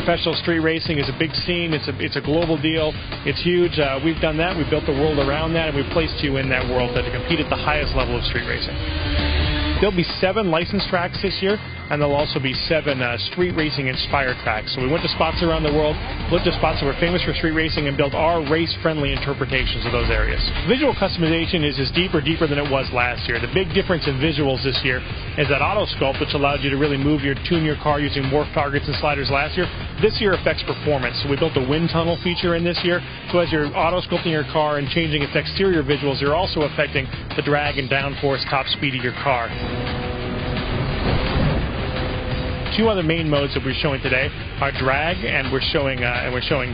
professional street racing is a big scene. It's a global deal. It's huge. We've done that. We've built the world around that, and we've placed you in that world to compete at the highest level of street racing. There'll be 7 licensed tracks this year, and there'll also be 7 street racing inspired tracks. So we went to spots around the world, looked at spots that were famous for street racing, and built our race-friendly interpretations of those areas. Visual customization is deeper than it was last year. The big difference in visuals this year is that auto sculpt, which allowed you to really tune your car using morph targets and sliders last year. This year affects performance. So we built a wind tunnel feature in this year. So as you're auto sculpting your car and changing its exterior visuals, you're also affecting the drag and downforce top speed of your car. 2 other main modes that we're showing today are drag, and we're showing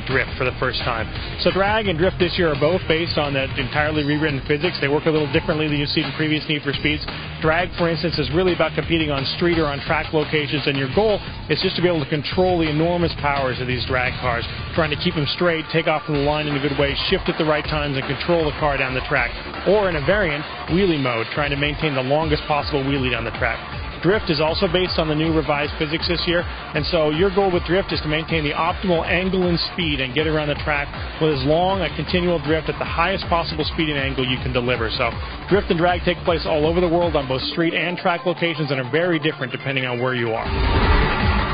drift for the first time. So drag and drift this year are both based on that entirely rewritten physics. They work a little differently than you've seen in previous Need for Speeds. Drag, for instance, is really about competing on street or on track locations, and your goal is just to be able to control the enormous powers of these drag cars, trying to keep them straight, take off from the line in a good way, shift at the right times, and control the car down the track. Or in a variant, wheelie mode, trying to maintain the longest possible wheelie down the track. Drift is also based on the new revised physics this year, and so your goal with drift is to maintain the optimal angle and speed and get around the track with as long a continual drift at the highest possible speed and angle you can deliver. So drift and drag take place all over the world on both street and track locations and are very different depending on where you are.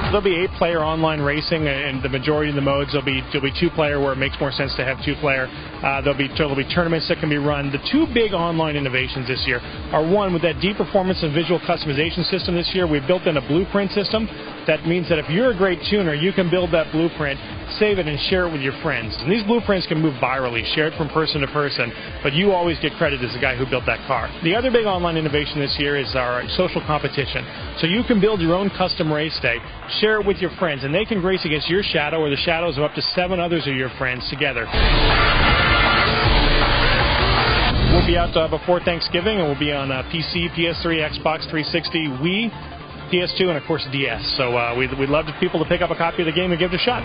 There'll be 8-player online racing, and the majority of the modes there'll be 2-player where it makes more sense to have 2-player. There'll be tournaments that can be run. The 2 big online innovations this year are, one, with that deep performance and visual customization system this year, we've built in a blueprint system. That means that if you're a great tuner, you can build that blueprint, save it, and share it with your friends. And these blueprints can move virally, shared from person to person, but you always get credit as the guy who built that car. The other big online innovation this year is our social competition. So you can build your own custom race day, share it with your friends, and they can race against your shadow or the shadows of up to 7 others of your friends together. We'll be out before Thanksgiving, and we'll be on PC, PS3, Xbox 360, Wii, PS2, and of course DS. So we'd love for people to pick up a copy of the game and give it a shot.